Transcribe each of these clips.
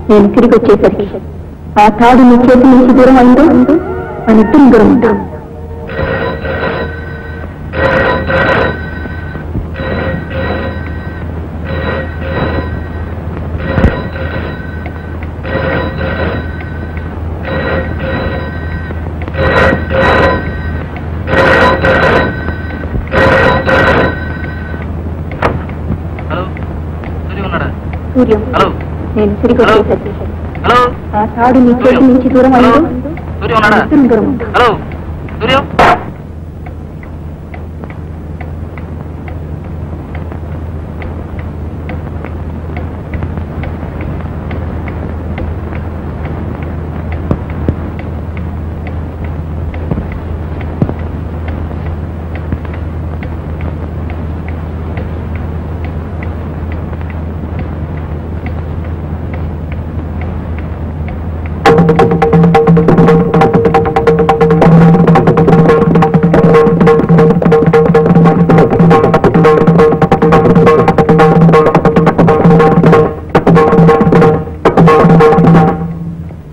నేను తిరిగి వచ్చేసరికి ఆ తాడు నీ చేతి నుంచి దూరం అయిందో మన ఇద్దరం దూరం ఉంటాం. సూర్యం, నేను తిరిగి వచ్చేసరికి ఆ తాడు నీ చేతి నుంచి దూరం అయిందో ఇద్దరం దూరం ఉంటాం.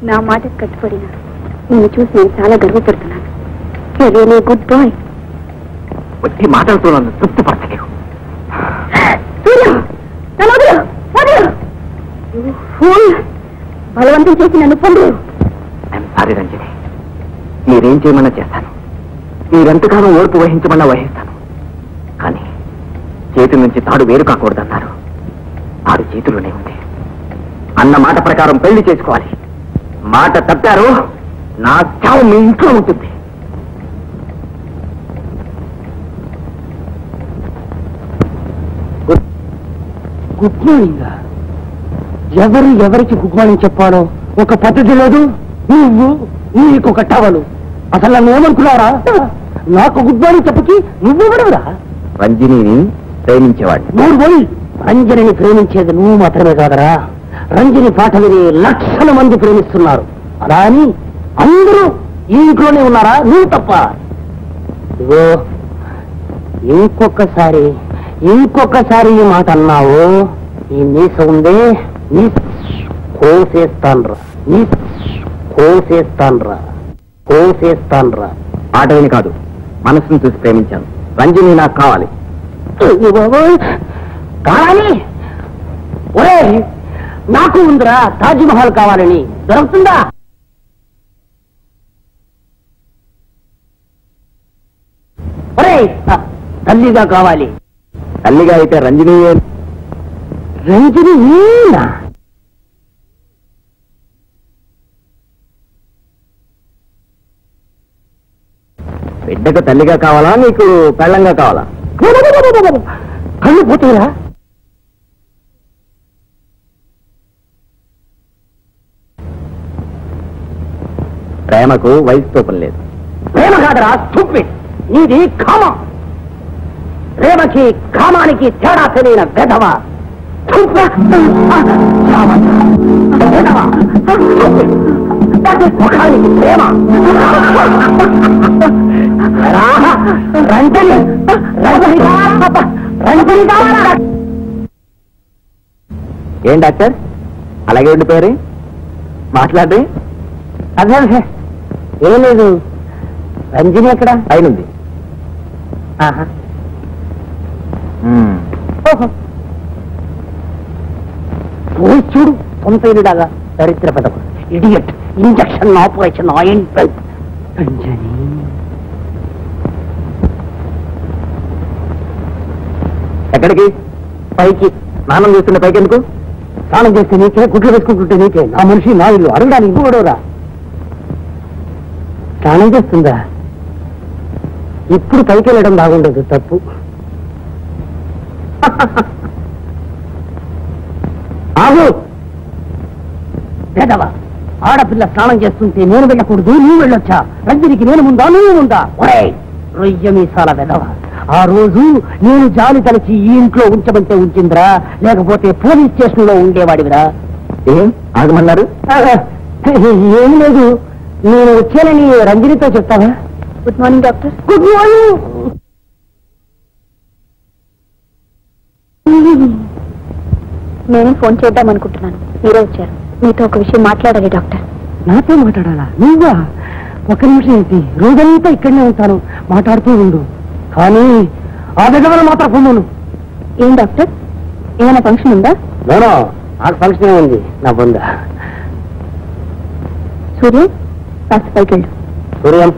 నా మాట కట్టుబడిన నిన్ను చూసి నేను చాలా గర్వపడుతున్నాను. Really good bye. వచ్చి మాట్లాడుతున్నాను, తృప్తి పడతలేవు. బలవంతం చేసి నన్ను పొందు. సారీ రంజని, మీరేం చేయమన్నా చేస్తాను. మీరెంతకాలం ఓర్పు వహించమన్నా వహిస్తాను. కానీ చేతి నుంచి తాడు వేరు కాకూడదన్నారు. తాడు చేతిలోనే ఉంది. అన్న మాట ప్రకారం పెళ్లి చేసుకోవాలి. మాట తప్పారు, నా చావు మీ ఇంట్లో ఉంటుంది. Good morning. ఎవరికి గుడ్ మార్నింగ్ చెప్పాలో ఒక పద్ధతి లేదు. నువ్వు నీకొక టవలు. అసలు నన్ను ఏమనుకున్నారా? నాకు గుడ్ మార్నింగ్ చెప్పకి నువ్వు ఎవరురా? రంజనిని ప్రేమించేవాడిని. నువ్వు పోయి రంజనిని ప్రేమించేది నువ్వు మాత్రమే కాదరా. రంజని పాట విని లక్షల మంది ప్రేమిస్తున్నారు. అలా అని అందరూ ఈ ఇంట్లోనే ఉన్నారా? నువ్వు తప్ప. ఇగో ఇంకొకసారి ఈ మాట అన్నావు, ఈ మీస ఉందే కోసేస్తాన్రా. ఆట విని కాదు, మనసును చూసి ప్రేమించాను. రంజని నాకు కావాలి. కావాలి? ఒరే, నాకు ఉందిరా తాజ్మహల్ కావాలని. దొరుకుతుందా? ఒరే, తల్లిగా కావాలి. తల్లిగా అయితే రంజని బిడ్డకు తల్లిగా కావాలా, నీకు పెళ్ళంగా కావాలా? కళ్ళు పోతాయిరా. ప్రేమకు వయసుతో పని లేదు. ప్రేమ కాదరా స్టూపిడ్, నీది కామం. ప్రేమకి కామానికి తేడా తెలియన వెధవ. ముఖానికి ప్రేమ. ఏం డాక్టర్ అలాగే ఉండిపోయారు? మాట్లాడే అదే ఏం లేదు. రంజని ఎక్కడ? అయినుంది. చూడు సొంతైనలాగా దరిద్ర పదకు. Idiot. Injection, operation, ointment. Ranjani ఎక్కడికి? పైకి. స్నానం చేస్తున్న పైకి ఎందుకు? స్నానం చేస్తే నీకే, గుడ్లు వేసుకుంటుంటే నీకే. నా మనిషి నా ఇల్లు అడగడానికి ఇంకోడోరా. స్నానం చేస్తుందా? ఇప్పుడు పైకి వెళ్ళడం బాగుండదు, తప్పు. ఆగు పేదవా. ఆడపిల్ల స్నానం చేస్తుంటే నేను వెళ్ళకూడదు, నువ్వు వెళ్ళొచ్చా? రంజనికి నేను ముందా, నువ్వు ముందా? ఒరే, రొయ్య మీసాల వెదవ. ఆ రోజు నేను జాలి తలచి ఈ ఇంట్లో ఉంచమంటే ఉంచిందిరా, లేకపోతే పోలీస్ స్టేషన్ లో ఉండేవాడివిరా. ఏం ఆగమన్నారు? ఏం లేదు, నేను వచ్చానని రంజనితో చెప్తావా? Good morning doctor. Good morning. నేనే ఫోన్ చేద్దాం అనుకుంటున్నాను, మీరే వచ్చారు. మీతో ఒక విషయం మాట్లాడాలి డాక్టర్. నాతో మాట్లాడాలా? నువ్వా? ఒక నిమిషం ఏంటి, రోజంతా ఇక్కడనే ఉంటాను, మాట్లాడుతూ ఉండు. కానీ ఆ దగ్గర మాత్రం పొందును. ఏం డాక్టర్, ఏమైనా ఫంక్షన్ ఉందా? నాకు ఫంక్షన్ ఉంది, నా పొందా. సూర్య, కాస్త పైకి వెళ్ళు. సూర్యం,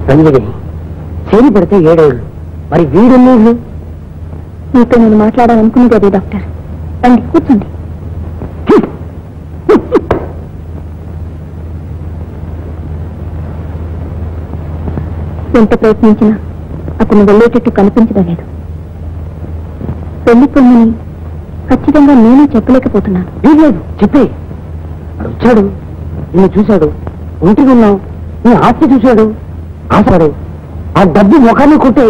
సంజయ్ చేరి పెడితే 7 ఏళ్ళు, మరి వీడెన్నేళ్ళు? మీతో నేను మాట్లాడాలనుకున్నది అదే డాక్టర్. రండి కూర్చోండి. ఎంత ప్రయత్నించినా అతను వెళ్ళేటట్టు కనిపించడం లేదు. వెళ్ళిపోమని ఖచ్చితంగా నేనే చెప్పలేకపోతున్నాను. లేదు, చెప్పే. వచ్చాడు, నిన్ను చూశాడు, ఒంటిగా ఉన్నావు, నీ ఆస్తి చూశాడు, ఆశాడు. ఆ డబ్బు ముఖాన్ని కొట్టే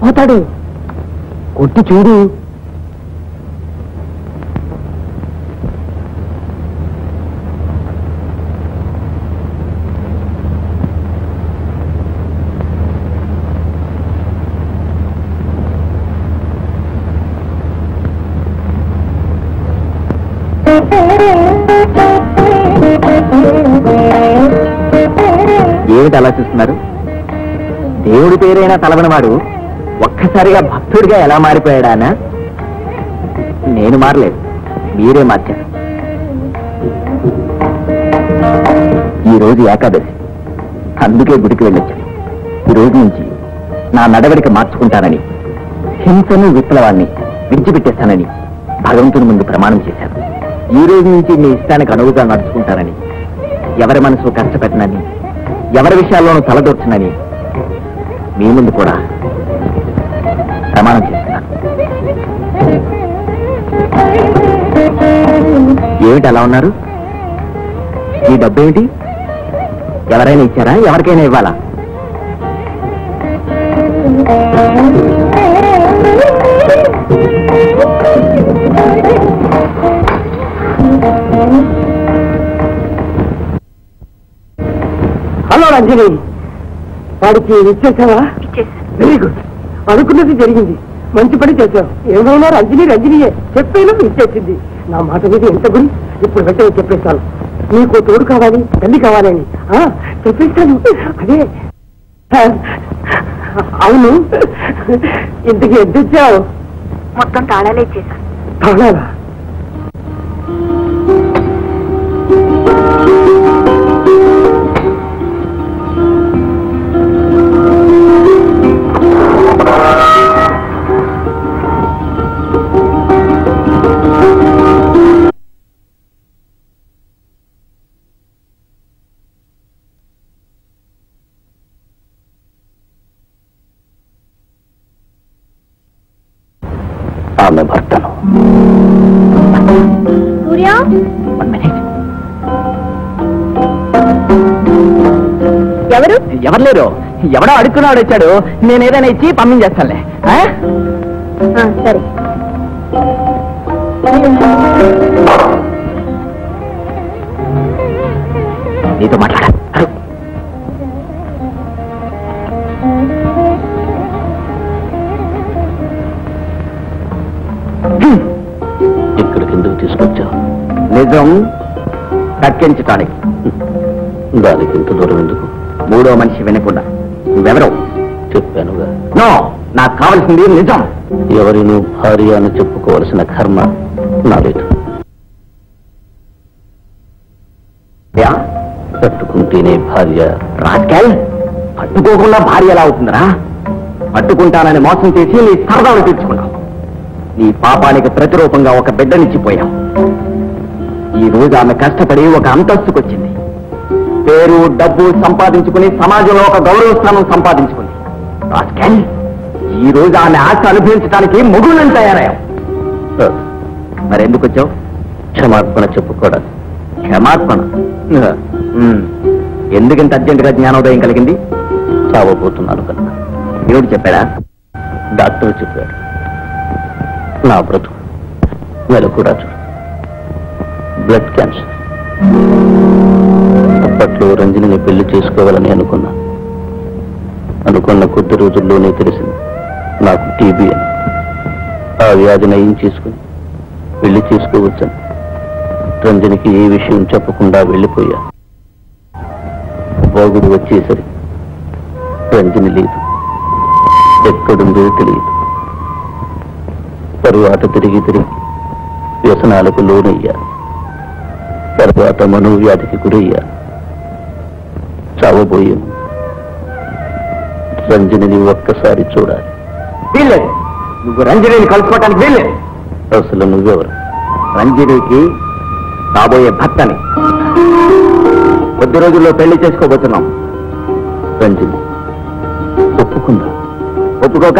పోతాడు. కొట్టి చూడు. ఏమిటి అలా చూస్తున్నారు? దేవుడి పేరైనా తలవనివాడు ఒక్కసారిగా భక్తుడిగా ఎలా మారిపోయాడానా? నేను మారలేదు, మీరే మార్చారు. ఈ రోజు ఏకాదశి, అందుకే గుడికి వెళ్ళొచ్చాను. ఈ రోజు నుంచి నా నడవడిక మార్చుకుంటానని, హింసను విప్లవాన్ని విడిచిపెట్టేస్తానని భగవంతుని ముందు ప్రమాణం చేశాను. ఈ రోజు నుంచి మీ ఇష్టానికి అనువుగా నడుచుకుంటానని, ఎవరి మనసు కష్టపెట్టనని, ఎవరి విషయాల్లోనూ తలదూర్చనని మీ ముందు కూడా ప్రమాణం చేస్తున్నాను. ఏమిటి అలా ఉన్నారు? ఈ డబ్బు ఏమిటి? ఎవరైనా ఇచ్చారా? ఎవరికైనా ఇవ్వాలా? హలో రంజని, వాడికి ఇచ్చేసావా? వెరీ గుడ్, అనుకున్నది జరిగింది. మంచి పని చేశావు. ఏమైనా రంజని రంజనియే, చెప్పేనా ఇచ్చేసింది. నా మాట మీద ఎంత గురి. ఇప్పుడు వెంటనే చెప్పేస్తాను. నీకు తోడు కావాలి, తల్లి కావాలని చెప్పేస్తాను. అదే అవును, ఇంతకీ ఎంత ఇచ్చావు? మొత్తం తాళాలే ఇచ్చేసాను. తాళాలా? ఆమె భర్తను. సూర్య, ఎవరు? ఎవరు లేరు, ఎవడో అడుక్కున్నాడు వచ్చాడు. నేను ఏదైనా ఇచ్చి పంపించేస్తానులే. సరే. నీతో మాట్లాడ. ఇక్కడికి ఎందుకు తీసుకొచ్చావు? నిజం కక్కించటానికి. దానికి ఇంత దూరం ఎందుకు? మూడో మనిషి వినకుండా. నువ్వెవరో చెప్పానుగా. నో, నాకు కావలసింది నిజం. ఎవరినూ భార్య అని చెప్పుకోవలసిన కర్మ నాలేదు. పట్టుకుంటేనే భార్య. రాస్కెల్, పట్టుకోకుండా భార్య ఎలా అవుతుందిరా? పట్టుకుంటానని మోసం చేసి నీ సరదాలు తీర్చుకున్నావు. నీ పాపానికి ప్రతిరూపంగా ఒక బిడ్డనిచ్చిపోయావు. ఈ రోజు ఆమె కష్టపడి ఒక అంతస్తుకొచ్చింది. పేరు డబ్బు సంపాదించుకుని సమాజంలో ఒక గౌరవ స్థానం సంపాదించుకుంది. రాస్కెల్, ఈ రోజు ఆమె ఆశ అనుభవించడానికి మొగుళ్ళని తయారయ్యాం. మరెందుకు వచ్చావు? క్షమార్పణ చెప్పుకోవడానికి. క్షమార్పణ? ఎందుకంత అర్జెంటుగా జ్ఞానోదయం కలిగింది? చావబోతున్నాను కనుక. దేవుడు చెప్పాడా? డాక్టర్ చెప్పాడు. నా బ్రతుకు వెలకూడా చూడు. Blood cancer. అప్పట్లో రంజనిని పెళ్లి చేసుకోవాలని అనుకున్న కొద్ది రోజుల్లోనే తెలిసింది నాకు టీబీ అని. ఆ వ్యాధి నయం చేసుకుని పెళ్లి చేసుకోవచ్చని రంజనికి ఏ విషయం చెప్పకుండా వెళ్ళిపోయా. బాగుడు వచ్చేసరి రంజని లేదు, ఎక్కడుందో తెలియదు. తరువాత తిరిగి వ్యసనాలకు లోనయ్యా. తర్వాత మనోవ్యాధికి గురయ్యా. చావబోయే రంజనిని ఒక్కసారి చూడాలి. వీల్లేదు. నువ్వు రంజనిని కలుసుకోవటానికి వీల్లేదు. అసలు నువ్వెవరు? రంజనికి రాబోయే భర్తని. కొద్ది రోజుల్లో పెళ్లి చేసుకోబోతున్నాం. రంజని ఒప్పుకుందా? ఒప్పుకోక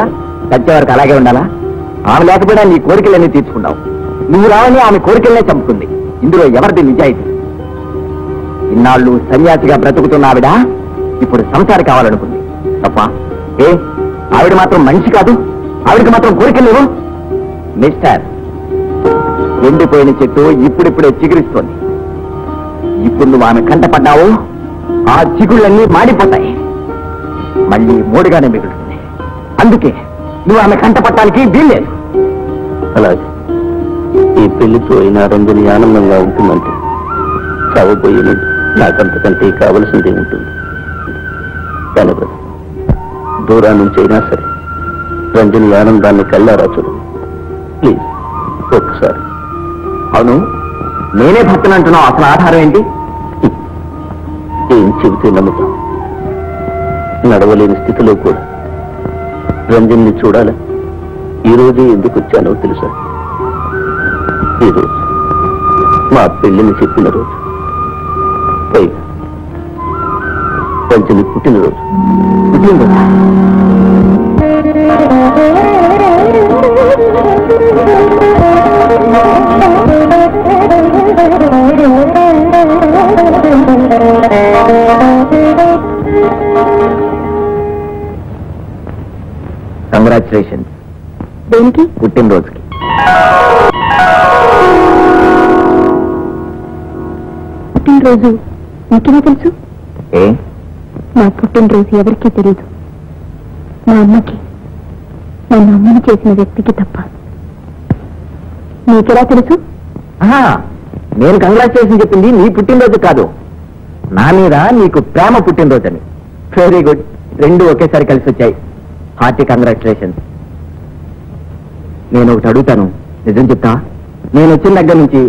చచ్చే వరకు అలాగే ఉండాలా? ఆమె లేకపోయినా నీ కోరికలన్నీ తీర్చుకున్నావు. నువ్వు రావని ఆమె కోరికలనే చంపుకుంది. ఇందులో ఎవరిది నిజాయితీ? ఇన్నాళ్ళు సన్యాసిగా బ్రతుకుతున్న ఆవిడ ఇప్పుడు సంసారి కావాలనుకుంది. తప్ప? ఏ ఆవిడ మాత్రం మనిషి కాదు? ఆవిడకి మాత్రం కోరికలు లేవు? మిస్టర్, ఎండిపోయిన చెట్టు ఇప్పుడిప్పుడే చిగురిస్తోంది. ఇప్పుడు నువ్వు ఆమె కంటపడ్డావు, ఆ చిగుళ్ళన్నీ మాడిపోతాయి. మళ్ళీ మోడుగానే మిగులుతుంది. అందుకే నువ్వు ఆమె కంటపడటానికి వీల్లేదు. అలాగే ఈ పెళ్లితో అయినా రంజని ఆనందంగా ఉంటుందంటే చావబోయేది నాకంతకంటే కావలసిందే ఉంటుంది. కనుక దూరం నుంచి అయినా సరే రంజని ఆనందాన్ని కళ్ళారా చూడు ప్లీజ్, ఒక్కసారి. అవును, నేనే భర్తను అంటున్నావు. అసలు ఆధారం ఏంటి? ఏం చెబితే నమ్ముతాం? నడవలేని స్థితిలో కూడా రంజన్ని చూడాలి. ఈ రోజే ఎందుకు వచ్చానో తెలుసా? ఈరోజు మా పెళ్లిని చెప్పిన రోజు, పైగా రంజని పుట్టినరోజు. కంగ్రాచులేషన్. దేనికి? పుట్టినరోజుకి. పుట్టినరోజు నీకెలా తెలుసు? ఏ? నా పుట్టినరోజు ఎవరికీ తెలియదు. మా అమ్మకి, నన్ను అమ్మని చేసిన వ్యక్తికి తప్ప. నీకెలా తెలుసు? నేను కంగ్రాచులేషన్ చెప్పింది నీ పుట్టినరోజు కాదు, నా మీద నీకు ప్రేమ పుట్టినరోజు అని. వెరీ గుడ్, రెండు ఒకేసారి కలిసి వచ్చాయి. Hearty congratulation. నేను ఒకటి అడుగుతాను, నిజం చెప్తా? నేను వచ్చిన దగ్గర నుంచి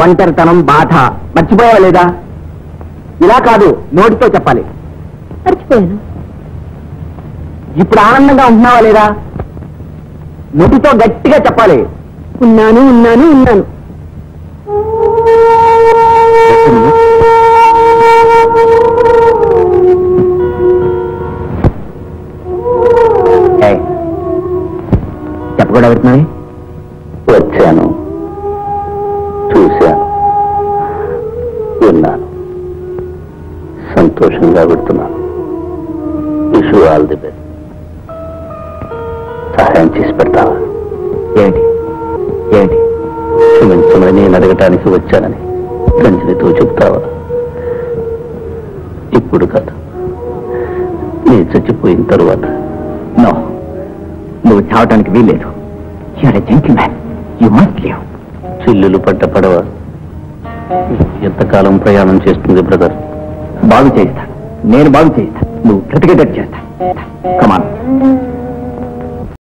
ఒంటరితనం, బాధ మర్చిపోయావా లేదా? ఇలా కాదు, నోటితో చెప్పాలి. మర్చిపోయాను. ఇప్పుడు ఆనందంగా ఉంటున్నావా లేదా? నోటితో గట్టిగా చెప్పాలి. ఉన్నాను ఉన్నాను ఉన్నాను. చెప్పకుండా పెడుతున్నాయి. వచ్చాను, చూశాను, విన్నాను, సంతోషంగా పెడుతున్నాను. Wish you all the best. సహాయం చేసి పెడతావా? ఏంటి ఏంటి? క్షమించమని నేను అడగటానికి వచ్చానని రంజనితో చెప్తావా? ఇప్పుడు కాదు, నేను చచ్చిపోయిన తరువాత. నో, నువ్వు చావటానికి వీల్లేదు. You are a gentleman, you must live. చిల్లులు పడ్డ పడవ ఎంతకాలం ప్రయాణం చేస్తుంది బ్రదర్? బాగు చేస్తా, నేను బాగు చేస్తా. నువ్వు బ్రతికేటట్టు చేస్తా. కమాన్.